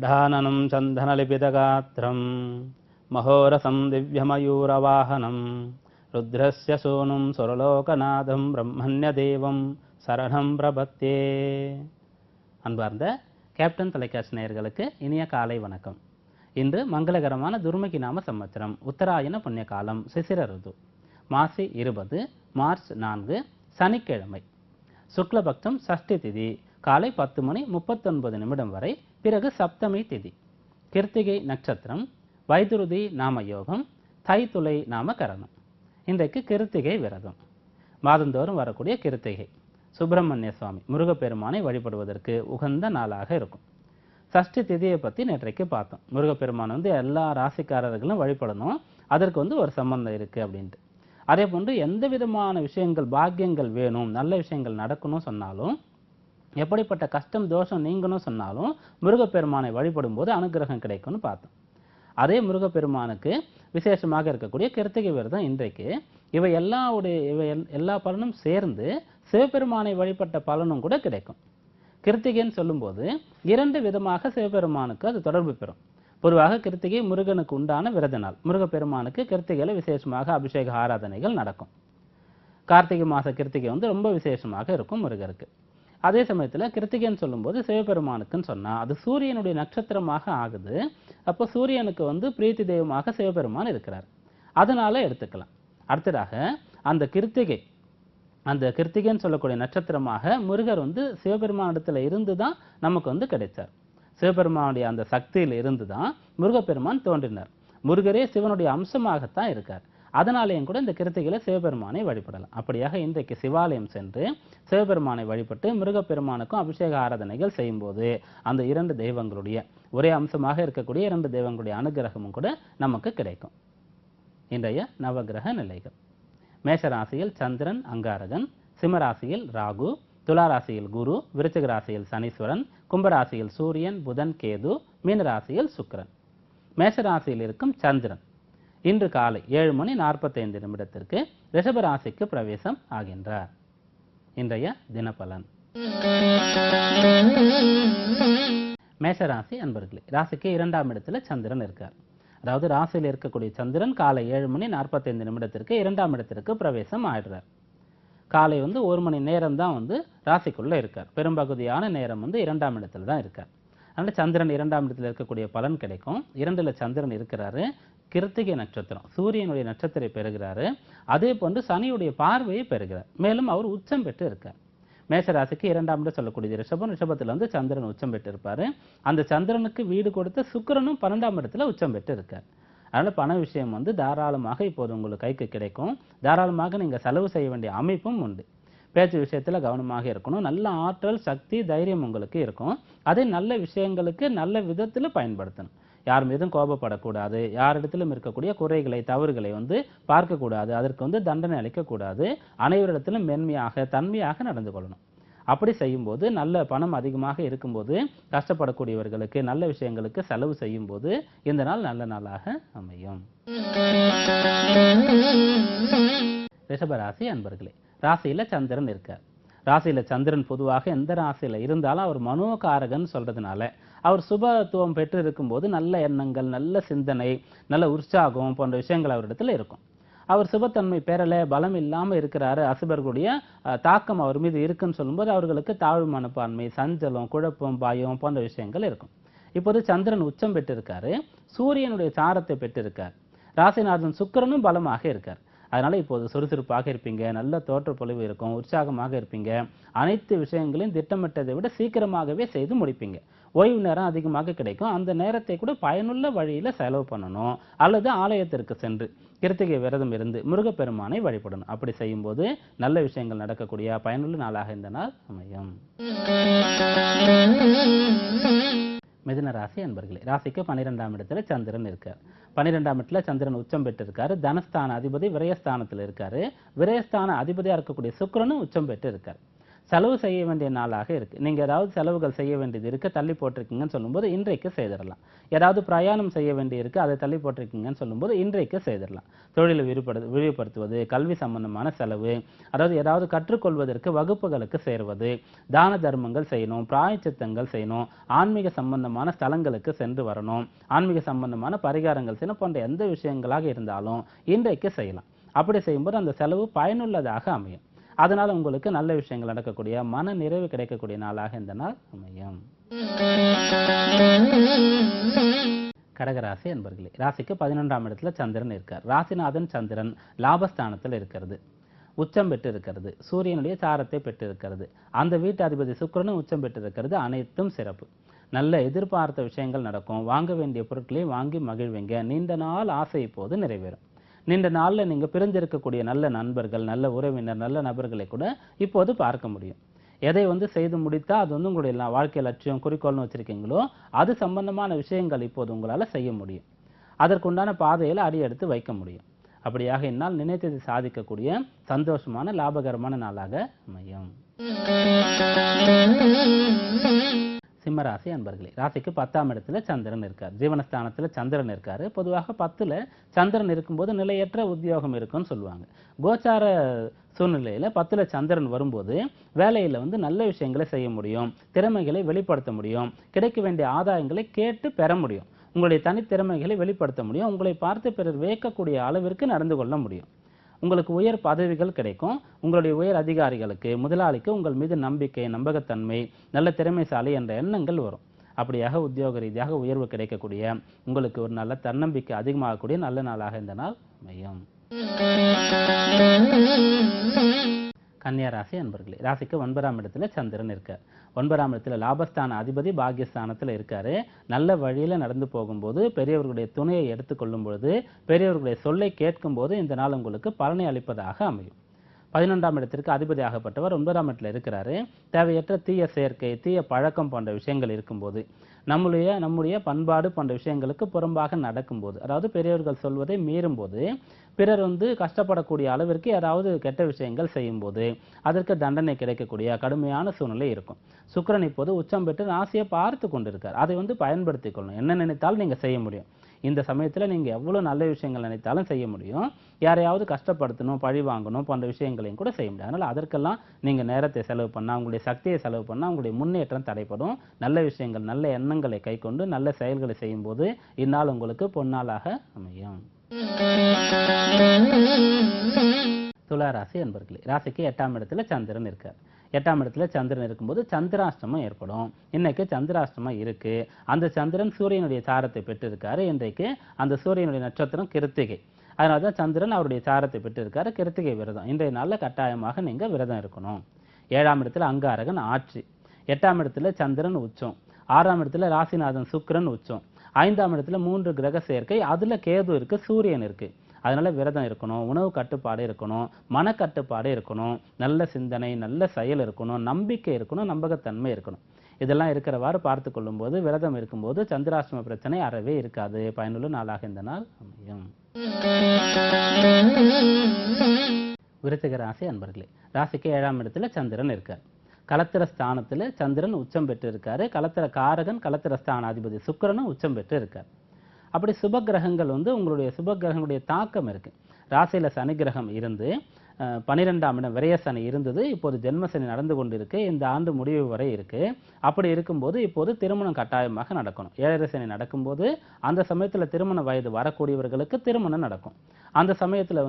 दधाननं चन्दनलिपितगात्रं महोरसं दिव्यमयूरवाहनं रुद्रस्य सूनुं सुरलोकनाथं ब्रह्मण्यदेवं சரணம் பிரபத்தே. அன்பார்ந்த கேப்டன் தொலைக்காட்சி நேயர்களுக்கு இனிய காலை வணக்கம். இன்று மங்களகரமான துர்முகி நாம சம்வத்சரம், உத்தராயண புண்ணிய காலம், சிசிர ருது, மாசி 20 மார்ச் 4 சனிக்கிழமை, சுக்லபக்ஷம் சஷ்டி திதி, காலை 10:39 வரை, பிறகு சப்தமி திதி, கிருத்திகை நட்சத்திரம், வைதுருதி நாம யோகம், தைத்துளை நாம கரணம். இன்றைக்கு கிருத்திகை விரதம். மாதந்தோறும் வரக்கூடிய கிருத்திகை சுப்பிரமணிய சுவாமி முருகப்பெருமானை வழிபடுவதற்கு உகந்த நாளாக இருக்கும். சஷ்டி திதியை பற்றி நேற்றைக்கு பார்த்தோம். முருகப்பெருமான் எல்லா ராசிக்காரர்களும் வழிபடணும், அதற்கு ஒரு சம்பந்தம் இருக்குது அப்படின்ட்டு. அதே போன்று எந்த விதமான விஷயங்கள் பாக்கியங்கள் வேணும், நல்ல விஷயங்கள் நடக்கணும் சொன்னாலும், எப்படிப்பட்ட கஷ்டம் தோஷம் நீங்கணும் சொன்னாலும் முருகப்பெருமானை வழிபடும் போது அனுகிரகம் கிடைக்கும்னு பார்த்தோம். அதே முருகப்பெருமானுக்கு விசேஷமாக இருக்கக்கூடிய கிருத்திகை விரதம் இன்றைக்கு. இவை எல்லா பலனும் சேர்ந்து சிவபெருமானை வழிபட்ட பலனும் கூட கிடைக்கும். கிருத்திகைன்னு சொல்லும்போது 2 விதமாக சிவபெருமானுக்கு அது தொடர்பு பெறும். பொதுவாக கிருத்திகை முருகனுக்கு உண்டான விரத நாள். முருகப்பெருமானுக்கு கிருத்திகையில் விசேஷமாக அபிஷேக ஆராதனைகள் நடக்கும். கார்த்திகை மாத கிருத்திகை ரொம்ப விசேஷமாக இருக்கும் முருகருக்கு. அதே சமயத்தில் கிருத்திகைன்னு சொல்லும்போது சிவபெருமானுக்குன்னு சொன்னால் அது சூரியனுடைய நட்சத்திரமாக ஆகுது. அப்போ சூரியனுக்கு பிரீத்தி தெய்வமாக சிவபெருமான் இருக்கிறார், அதனால எடுத்துக்கலாம். அடுத்ததாக அந்த கிருத்திகைன்னு சொல்லக்கூடிய நட்சத்திரமாக முருகர் சிவபெருமான் இடத்துல இருந்து தான் நமக்கு கிடைச்சார். சிவபெருமானுடைய அந்த சக்தியில் இருந்து தான் முருகப்பெருமான் தோன்றினார். முருகரே சிவனுடைய அம்சமாகத்தான் இருக்கார். அதனாலேயும் கூட இந்த கிருத்திகையில சிவபெருமானை வழிபடலாம். அப்படியாக இன்றைக்கு சிவாலயம் சென்று சிவபெருமானை வழிபட்டு முருகப்பெருமானுக்கும் அபிஷேக ஆராதனைகள் செய்யும்போது அந்த 2 தெய்வங்களுடைய ஒரே அம்சமாக இருக்கக்கூடிய 2 தெய்வங்களுடைய அனுகிரகமும் கூட நமக்கு கிடைக்கும். இன்றைய நவகிரக நிலைகள்: மேஷராசியில் சந்திரன் அங்காரகன், சிம்மராசியில் ராகு, துளாராசியில் குரு, விருச்சிக ராசியில் சனீஸ்வரன், கும்பராசியில் சூரியன் புதன் கேது, மீனராசியில் சுக்கிரன். மேஷராசியில் இருக்கும் சந்திரன் இன்று காலை 7:45 ரிஷபராசிக்கு பிரவேசம் ஆகின்றார். இன்றைய தினபலன்: மேஷராசி அன்பர்களே, ராசிக்கு 2ஆம் இடத்துல சந்திரன் இருக்கார். அதாவது ராசியில் இருக்கக்கூடிய சந்திரன் காலை 7:45 2ஆம் இடத்திற்கு பிரவேசம் ஆயிடுறார். காலை 1 மணி நேரம் தான் ராசிக்குள்ள இருக்கார். பெரும்பகுதியான நேரம் 2ஆம் இடத்துல தான் இருக்கார். அதனால சந்திரன் 2ஆம் இடத்துல இருக்கக்கூடிய பலன் கிடைக்கும். 2ல் சந்திரன் இருக்கிறாரு. கிருத்திகை நட்சத்திரம், சூரியனுடைய நட்சத்திரை பெறுகிறாரு. அதே போன்று சனியுடைய பார்வையை பெறுகிறார். மேலும் அவர் உச்சம் பெற்று இருக்கார். மேஷராசிக்கு 2ஆம் இடம் சொல்லக்கூடியது ரிஷபம். ரிஷபத்தில் சந்திரன் உச்சம் பெற்று இருப்பாரு. அந்த சந்திரனுக்கு வீடு கொடுத்த சுக்கிரனும் 12ஆம் இடத்துல உச்சம் பெற்று இருக்கார். அதனால பண விஷயம் தாராளமாக இப்போது உங்களுக்கு கைக்கு கிடைக்கும். தாராளமாக நீங்க செலவு செய்ய வேண்டிய அமைப்பும் உண்டு. பேச்சு விஷயத்துல கவனமாக இருக்கணும். நல்ல ஆற்றல், சக்தி, தைரியம் உங்களுக்கு இருக்கும். அதே நல்ல விஷயங்களுக்கு நல்ல விதத்துல பயன்படுத்தணும். யார் மீதும் கோபப்படக்கூடாது. யாரிடத்திலும் இருக்கக்கூடிய குறைகளை, தவறுகளை பார்க்கக்கூடாது. அதற்கு தண்டனை அளிக்கக்கூடாது. அனைவரிடத்திலும் மென்மையாக, தன்மையாக நடந்து கொள்ளணும். அப்படி செய்யும்போது நல்ல பணம் அதிகமாக இருக்கும்போது கஷ்டப்படக்கூடியவர்களுக்கு நல்ல விஷயங்களுக்கு செலவு செய்யும் போது இந்த நாள் நல்ல நாளாக அமையும். ரிஷபராசி அன்பர்களே, ராசியில சந்திரன் இருக்கார். ராசியில சந்திரன் பொதுவாக எந்த ராசியில இருந்தாலும் அவர் மனோகாரகன் சொல்றதுனால அவர் சுபத்துவம் பெற்று இருக்கும்போது நல்ல எண்ணங்கள், நல்ல சிந்தனை, நல்ல உற்சாகம் போன்ற விஷயங்கள் அவரிடத்துல இருக்கும். அவர் சுபத்தன்மை பெறல, பலம் இல்லாம இருக்கிறாரு, அசுபர்களுடைய தாக்கம் அவர் மீது இருக்குன்னு சொல்லும்போது அவர்களுக்கு தாழ்வு மனப்பான்மை, சஞ்சலம், குழப்பம், பயம் போன்ற விஷயங்கள் இருக்கும். இப்போது சந்திரன் உச்சம் பெற்றிருக்காரு. சூரியனுடைய சாரத்தை பெற்றிருக்கார். ராசிநாதன் சுக்கிரனும் பலமாக இருக்கார். அதனால இப்போது சுறுசுறுப்பாக இருப்பீங்க, நல்ல தோற்ற பொலிவு இருக்கும், உற்சாகமாக இருப்பீங்க. அனைத்து விஷயங்களையும் திட்டமிட்டதை விட சீக்கிரமாகவே செய்து முடிப்பீங்க. ஓய்வு நேரம் அதிகமாக கிடைக்கும். அந்த நேரத்தை கூட பயனுள்ள வழியில செலவு பண்ணணும், அல்லது ஆலயத்திற்கு சென்று கிருத்திகை விரதம் இருந்து முருகப்பெருமானை வழிபடணும். அப்படி செய்யும்போது நல்ல விஷயங்கள் நடக்கக்கூடிய பயனுள்ள நாளாக இந்த நாள் அமையும். மிதுன ராசி அன்பர்களே, ராசிக்கு 12ஆம் இடத்துல சந்திரன் இருக்கார். 12ஆம் இடத்துல சந்திரன் உச்சம் பெற்று இருக்காரு. தனஸ்தான அதிபதி விரயஸ்தானத்தில் இருக்காரு. விரயஸ்தான அதிபதியா இருக்கக்கூடிய சுக்கிரனும் உச்சம் பெற்று இருக்கார். செலவு செய்ய வேண்டிய நாளாக இருக்கு. நீங்க ஏதாவது செலவுகள் செய்ய வேண்டியது இருக்கு, தள்ளி போட்டிருக்கீங்கன்னு சொல்லும்போது இன்றைக்கு செய்திடலாம். ஏதாவது பிரயாணம் செய்ய வேண்டி இருக்கு, அதை தள்ளி போட்டிருக்கீங்கன்னு சொல்லும்போது இன்றைக்கு செய்திடலாம். தொழிலை விரிவுபடுத்துவது, கல்வி சம்பந்தமான செலவு, அதாவது ஏதாவது கற்றுக்கொள்வதற்கு வகுப்புகளுக்கு சேருவது, தான தர்மங்கள் செய்யணும், பிராயச்சித்தங்கள் செய்யணும், ஆன்மீக சம்பந்தமான ஸ்தலங்களுக்கு சென்று வரணும், ஆன்மீக சம்பந்தமான பரிகாரங்கள் செய்யணும் போன்ற எந்த விஷயங்களாக இருந்தாலும் இன்றைக்கு செய்யலாம். அப்படி செய்யும்போது அந்த செலவு பயனுள்ளதாக அமையும். அதனால உங்களுக்கு நல்ல விஷயங்கள் நடக்கக்கூடிய, மன நிறைவு கிடைக்கக்கூடிய நாளாக இந்த நாள் அமையும். கடகராசி என்பர்களே, ராசிக்கு 11ஆம் இடத்துல சந்திரன் இருக்கார். ராசிநாதன் சந்திரன் லாபஸ்தானத்தில் இருக்கிறது, உச்சம் பெற்று இருக்கிறது, சூரியனுடைய சாரத்தை பெற்று இருக்கிறது, அந்த வீட்டு அதிபதி சுக்கிரனும் உச்சம் பெற்று இருக்கிறது. அனைத்தும் சிறப்பு. நல்ல எதிர்பார்த்த விஷயங்கள் நடக்கும். வாங்க வேண்டிய பொருட்களை வாங்கி மகிழ்வீங்க. நீண்ட நாள் ஆசை இப்போது நிறைவேறும். நீண்ட நாள்ல நீங்க பிரிஞ்சிருக்கக்கூடிய நல்ல நண்பர்கள், நல்ல உறவினர், நல்ல நபர்களை கூட இப்போது பார்க்க முடியும். எதை செய்து முடித்தா அது உங்களுடைய வாழ்க்கை லட்சியம், குறிக்கோள்னு வச்சிருக்கீங்களோ அது சம்பந்தமான விஷயங்கள் இப்போது உங்களால செய்ய முடியும். அதற்குண்டான பாதையில அடி எடுத்து வைக்க முடியும். அப்படியாக இந்நாள் நினைத்ததை சாதிக்கக்கூடிய சந்தோஷமான லாபகரமான நாளாக அமையும். சிம்மராசி அன்பர்களே, ராசிக்கு 10ஆம் இடத்துல சந்திரன் இருக்கார். ஜீவனஸ்தானத்துல சந்திரன் இருக்காரு. பொதுவாக 10ல சந்திரன் இருக்கும்போது நிலையற்ற உத்தியோகம் இருக்குன்னு சொல்லுவாங்க. கோச்சார சூழ்நிலையில 10ல சந்திரன் வரும்போது வேலையில நல்ல விஷயங்களை செய்ய முடியும், திறமைகளை வெளிப்படுத்த முடியும், கிடைக்க வேண்டிய ஆதாயங்களை கேட்டு பெற முடியும், உங்களுடைய தனித்திறமைகளை வெளிப்படுத்த முடியும், உங்களை பார்த்து பிறர் வியக்கக்கூடிய அளவிற்கு நடந்து கொள்ள முடியும். உங்களுக்கு உயர் பதவிகள் கிடைக்கும். உங்களுடைய உயர் அதிகாரிகளுக்கு, முதலாளிக்கு உங்கள் மீது நம்பிக்கை, நம்பகத்தன்மை, நல்ல திறமைசாலி என்ற எண்ணங்கள் வரும். அப்படியாக உத்தியோக ரீதியாக உயர்வு கிடைக்கக்கூடிய, உங்களுக்கு ஒரு நல்ல தன்னம்பிக்கை அதிகமாகக்கூடிய நல்ல நாளாக இந்த நாள் அமையும். கன்னியா ராசி அன்பர்களே, ராசிக்கு 9ஆம் இடத்துல சந்திரன் இருக்கார். 9ஆம் இடத்துல லாபஸ்தான அதிபதி பாக்கியஸ்தானத்துல இருக்காரு. நல்ல வழியில நடந்து போகும்போது, பெரியவர்களுடைய துணையை எடுத்துக்கொள்ளும் பொழுது, பெரியவர்களுடைய சொல்லை கேட்கும் போது இந்த நாள் உங்களுக்கு பலனை அளிப்பதாக அமையும். 11ஆம் இடத்திற்கு அதிபதியாகப்பட்டவர் 9ஆம் இடத்துல இருக்கிறாரு. தேவையற்ற தீய சேர்க்கை, தீய பழக்கம் போன்ற விஷயங்கள் இருக்கும்போது, நம்முடைய பண்பாடு போன்ற விஷயங்களுக்கு புறம்பாக நடக்கும்போது, அதாவது பெரியவர்கள் சொல்வதை மீறும் போது, பிறர் கஷ்டப்படக்கூடிய அளவிற்கு ஏதாவது கெட்ட விஷயங்கள் செய்யும் போது அதற்கு தண்டனை கிடைக்கக்கூடிய கடுமையான சூழ்நிலை இருக்கும். சுக்கிரன் இப்போது உச்சம் பெற்று ராசியை பார்த்து கொண்டிருக்கார். அதை பயன்படுத்திக் கொள்ளணும். என்ன நினைத்தாலும் நீங்க செய்ய முடியும். இந்த சமயத்துல நீங்க எவ்வளவு நல்ல விஷயங்கள் நினைத்தாலும் செய்ய முடியும். யாரையாவது கஷ்டப்படுத்தணும், பழி வாங்கணும் போன்ற விஷயங்களையும் கூட செய்ய முடியும். அதனால அதற்கெல்லாம் நீங்க நேரத்தை செலவு பண்ணா, உங்களுடைய சக்தியை செலவு பண்ணா உங்களுடைய முன்னேற்றம் தடைப்படும். நல்ல விஷயங்கள், நல்ல எண்ணங்களை கைக்கொண்டு நல்ல செயல்களை செய்யும் போது இந்நாள் உங்களுக்கு பொன்னாளாக அமையும். துலா ராசி அன்பர்களே, ராசிக்கு 8ஆம் இடத்துல சந்திரன் இருக்கார். 8ஆம் இடத்துல சந்திரன் இருக்கும்போது சந்திராஷ்டமம் ஏற்படும். இன்னைக்கு சந்திராஷ்டமம் இருக்கு. அந்த சந்திரன் சூரியனுடைய சாரத்தை பெற்று இருக்காரு. இன்றைக்கு அந்த சூரியனுடைய நட்சத்திரம் கிருத்திகை. அதனாலதான் சந்திரன் அவருடைய சாரத்தை பெற்று இருக்காரு. கிருத்திகை விரதம் இன்றைய நாள்ல கட்டாயமாக நீங்க விரதம் இருக்கணும். 7ஆம் இடத்துல அங்காரகன் ஆட்சி. 8ஆம் இடத்துல சந்திரன் உச்சம். 6ஆம் இடத்துல ராசிநாதன் சுக்கிரன் உச்சம். 5ஆம் இடத்துல 3 கிரக சேர்க்கை. அதுல கேது இருக்கு, சூரியன் இருக்கு. அதனால விரதம் இருக்கணும், உணவு கட்டுப்பாடு இருக்கணும், மனக்கட்டுப்பாடு இருக்கணும், நல்ல சிந்தனை, நல்ல செயல் இருக்கணும், நம்பிக்கை இருக்கணும், நம்பகத்தன்மை இருக்கணும். இதெல்லாம் இருக்கிறவாறு பார்த்து கொள்ளும் போது, விரதம் இருக்கும்போது சந்திராஷ்டம பிரச்சனை அறவே இருக்காது. பயனுள்ள நாளாக இந்த நாள் அமையும். விருச்சிக ராசி அன்பர்களே, ராசிக்கு 7ஆம் இடத்துல சந்திரன் இருக்கார். கலத்திர ஸ்தானத்துல சந்திரன் உச்சம் பெற்று இருக்காரு. கலத்திர காரகன், கலத்திர ஸ்தானாதிபதி சுக்கிரனும் உச்சம் பெற்று இருக்கார். அப்படி சுப கிரகங்கள் உங்களுடைய சுப கிரகங்களுடைய தாக்கம் இருக்கு. ராசியில சனி கிரகம் இருந்து 12ஆம் இடம் விரய சனி இருந்தது. இப்போது ஜென்ம சனி நடந்து கொண்டிருக்கு. இந்த ஆண்டு முடிவு வரை இருக்கு. அப்படி இருக்கும்போது இப்போது திருமணம் கட்டாயமாக நடக்கணும். 7.5 சனி நடக்கும்போது அந்த சமயத்துல திருமண வயது வரக்கூடியவர்களுக்கு திருமணம் நடக்கும். அந்த சமயத்துல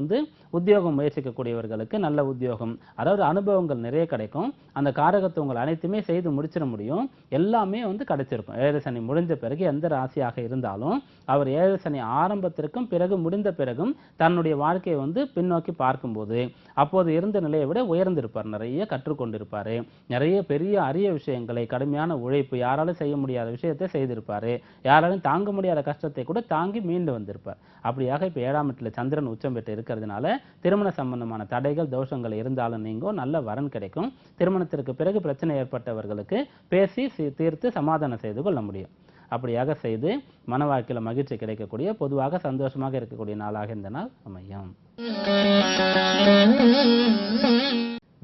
உத்தியோகம் முயற்சிக்கக்கூடியவர்களுக்கு நல்ல உத்தியோகம், அதாவது அனுபவங்கள் நிறைய கிடைக்கும். அந்த காரகத்துவங்கள் அனைத்துமே செய்து முடிச்சிட முடியும். எல்லாமே கிடைச்சிருக்கும். 7.5 சனி முடிஞ்ச பிறகு எந்த ராசியாக இருந்தாலும் அவர் 7.5 சனி ஆரம்பத்திற்கும் பிறகு முடிந்த பிறகும் தன்னுடைய வாழ்க்கையை பின்னோக்கி பார்க்கும்போது அப்போது இருந்த நிலையை விட உயர்ந்திருப்பார். நிறைய கற்றுக்கொண்டிருப்பாரு. நிறைய பெரிய அரிய விஷயங்களை, கடுமையான உழைப்பு, யாராலும் செய்ய முடியாத விஷயத்தை செய்திருப்பாரு. யாராலும் தாங்க முடியாத கஷ்டத்தை கூட தாங்கி மீண்டு வந்திருப்பார். அப்படியாக இப்ப 7ஆம் இடத்துல சந்திரன் உச்சம் பெற்று இருக்கிறதுனால திருமண சம்பந்தமான தடைகள், தோஷங்கள் இருந்தாலும் நீங்க நல்ல வரன் கிடைக்கும். திருமணத்திற்கு பிறகு பிரச்சனை ஏற்பட்டவர்களுக்கு பேசி தீர்த்து சமாதானம் செய்து கொள்ள முடியும். அப்படியாக செய்து மன வாழ்க்கையில மகிழ்ச்சி கிடைக்கக்கூடிய, பொதுவாக சந்தோஷமாக இருக்கக்கூடிய நாளாக இந்த நாள் அமையும்.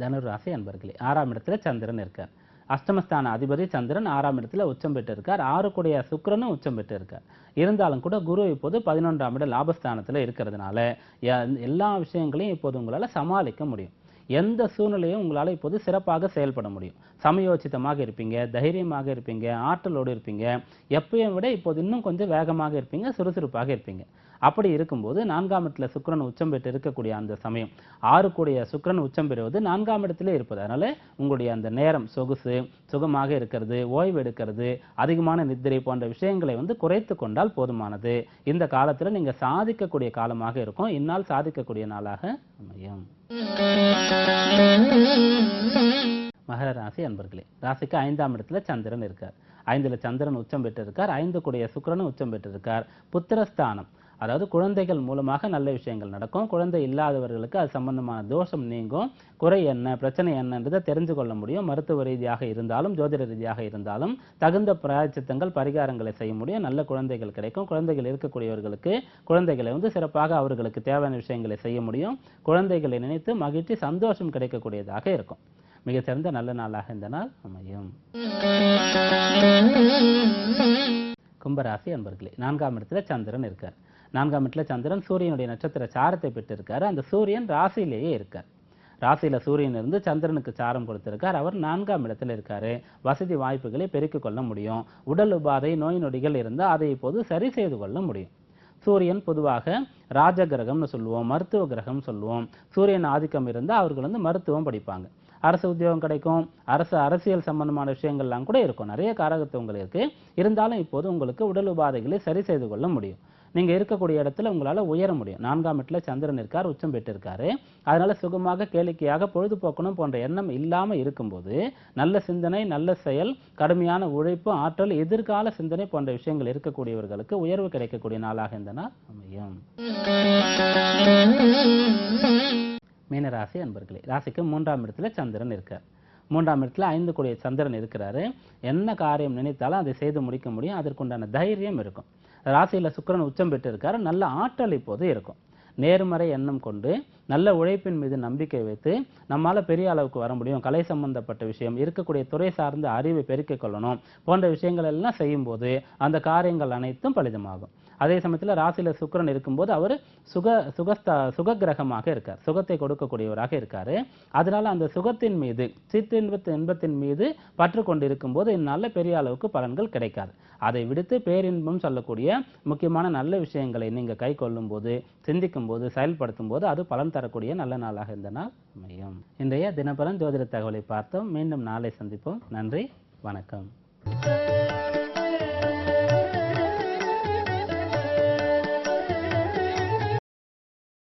தனுர் ராசி அன்பர்களே, 6ஆம் இடத்துல சந்திரன் இருக்கார். அஷ்டமஸ்தான அதிபதி சந்திரன் 6ஆம் இடத்துல உச்சம் பெற்று இருக்கார். 6 கூடிய சுக்கிரனும் உச்சம் பெற்று இருக்கார். இருந்தாலும் கூட குரு இப்போது 11ஆம் இட லாபஸ்தானத்துல இருக்கிறதுனால எல்லா விஷயங்களையும் இப்போது உங்களால சமாளிக்க முடியும். எந்த சூழ்நிலையும் உங்களால இப்போது சிறப்பாக செயல்பட முடியும். சமயோசிதமாக இருப்பீங்க, தைரியமாக இருப்பீங்க, ஆற்றலோடு இருப்பீங்க. எப்பயும் விட இப்போது இன்னும் கொஞ்சம் வேகமாக இருப்பீங்க, சுறுசுறுப்பாக இருப்பீங்க. அப்படி இருக்கும்போது 4ஆம் இடத்துல சுக்கிரன் உச்சம் பெற்று இருக்கக்கூடிய அந்த சமயம், 6 கூடிய சுக்கிரன் உச்சம் பெறுவது 4ஆம் இடத்திலே இருப்பது. அதனால உங்களுடைய அந்த நேரம் சொகுசு, சுகமாக இருக்கிறது, ஓய்வு எடுக்கிறது, அதிகமான நித்திரை போன்ற விஷயங்களை குறைத்து கொண்டால் போதுமானது. இந்த காலத்துல நீங்க சாதிக்கக்கூடிய காலமாக இருக்கும். இந்நாள் சாதிக்கக்கூடிய நாளாக அமையும். மகர ராசி அன்பர்களே, ராசிக்கு 5ஆம் இடத்துல சந்திரன் இருக்கார். 5ல சந்திரன் உச்சம் பெற்று இருக்கார். 5 கூடிய சுக்கிரனும் உச்சம் பெற்று இருக்கார். புத்திரஸ்தானம், அதாவது குழந்தைகள் மூலமாக நல்ல விஷயங்கள் நடக்கும். குழந்தை இல்லாதவர்களுக்கு அது சம்பந்தமான தோஷம் நீங்கும். குறை என்ன, பிரச்சனை என்னன்றதை தெரிஞ்சு கொள்ள முடியும். மருத்துவ ரீதியாக இருந்தாலும், ஜோதிட ரீதியாக இருந்தாலும் தகுந்த பிராயச்சித்தங்கள், பரிகாரங்களை செய்ய முடியும். நல்ல குழந்தைகள் கிடைக்கும். குழந்தைகள் இருக்கக்கூடியவர்களுக்கு குழந்தைகளை சிறப்பாக அவர்களுக்கு தேவையான விஷயங்களை செய்ய முடியும். குழந்தைகளை நினைத்து மகிழ்ச்சி, சந்தோஷம் கிடைக்கக்கூடியதாக இருக்கும். மிகச்சிறந்த நல்ல நாளாக இந்த நாள் அமையும். கும்பராசி அன்பர்களே, 4ஆம் இடத்துல சந்திரன் இருக்கார். 4ஆம் இடத்துல சந்திரன் சூரியனுடைய நட்சத்திர சாரத்தை பெற்று இருக்காரு. அந்த சூரியன் ராசியிலேயே இருக்கார். ராசியில சூரியன் இருந்து சந்திரனுக்கு சாரம் கொடுத்திருக்கார். அவர் 4ஆம் இடத்துல இருக்காரு. வசதி வாய்ப்புகளை பெருக்கிக் கொள்ள முடியும். உடல் உபாதை, நோய் நொடிகள் இருந்தால் அதை இப்போது சரி செய்து கொள்ள முடியும். சூரியன் பொதுவாக ராஜ கிரகம்னு சொல்லுவோம், மருத்துவ கிரகம் சொல்லுவோம். சூரியன் ஆதிக்கம் இருந்தால் அவர்கள் மருத்துவம் படிப்பாங்க. அரசு உத்தியோகம் கிடைக்கும். அரசியல் சம்பந்தமான விஷயங்கள்லாம் கூட இருக்கும். நிறைய காரகத்துவங்கள் இருக்கு. இருந்தாலும் இப்போது உங்களுக்கு உடல் உபாதைகளை சரி செய்து கொள்ள முடியும். நீங்க இருக்கக்கூடிய இடத்துல உங்களால உயர முடியும். 4ஆம் இடத்துல சந்திரன் இருக்கார், உச்சம் பெற்று இருக்காரு. அதனால சுகமாக, கேளிக்கையாக, பொழுதுபோக்கணும் போன்ற எண்ணம் இல்லாம இருக்கும்போது நல்ல சிந்தனை, நல்ல செயல், கடுமையான உழைப்பு, ஆற்றல், எதிர்கால சிந்தனை போன்ற விஷயங்கள் இருக்கக்கூடியவர்களுக்கு உயர்வு கிடைக்கக்கூடிய நாளாக இந்த நாள் அமையும். மீனராசி அன்பர்களே, ராசிக்கு 3ஆம் இடத்துல சந்திரன் இருக்கார். 3ஆம் இடத்துல 5 கூடிய சந்திரன் இருக்கிறாரு. என்ன காரியம் நினைத்தாலும் அதை செய்து முடிக்க முடியும். அதற்குண்டான தைரியம் இருக்கும். ராசியில சுக்கிரன் உச்சம் பெற்று இருக்காரு. நல்ல ஆற்றல் இப்போது இருக்கும். நேர்மறை எண்ணம் கொண்டு நல்ல உழைப்பின் மீது நம்பிக்கை வைத்து நம்மால பெரிய அளவுக்கு வர முடியும். கலை சம்பந்தப்பட்ட விஷயம், இருக்கக்கூடிய துறை சார்ந்த அறிவை பெருக்கிக் கொள்ளணும் போன்ற விஷயங்கள் எல்லாம் செய்யும்போது அந்த காரியங்கள் அனைத்தும் பலிதமாகும். அதே சமயத்துல ராசியில சுக்கிரன் இருக்கும்போது அவர் சுக கிரகமாக இருக்கார். சுகத்தை கொடுக்கக்கூடியவராக இருக்காரு. அதனால அந்த சுகத்தின் மீது, இன்பத்தின் மீது பற்று கொண்டு இருக்கும்போது இந்நாள்ல பெரிய அளவுக்கு பலன்கள் கிடைக்காது. அதை விடுத்து பேரின்பம் சொல்லக்கூடிய முக்கியமான நல்ல விஷயங்களை நீங்க கை கொள்ளும் போது, சிந்திக்கும் போது, செயல்படுத்தும் போது அது பலன் தரக்கூடிய நல்ல நாளாக இந்த நாள் அமையும். இன்றைய தினபலன் ஜோதிட தகவலை பார்த்தோம். மீண்டும் நாளை சந்திப்போம். நன்றி, வணக்கம்.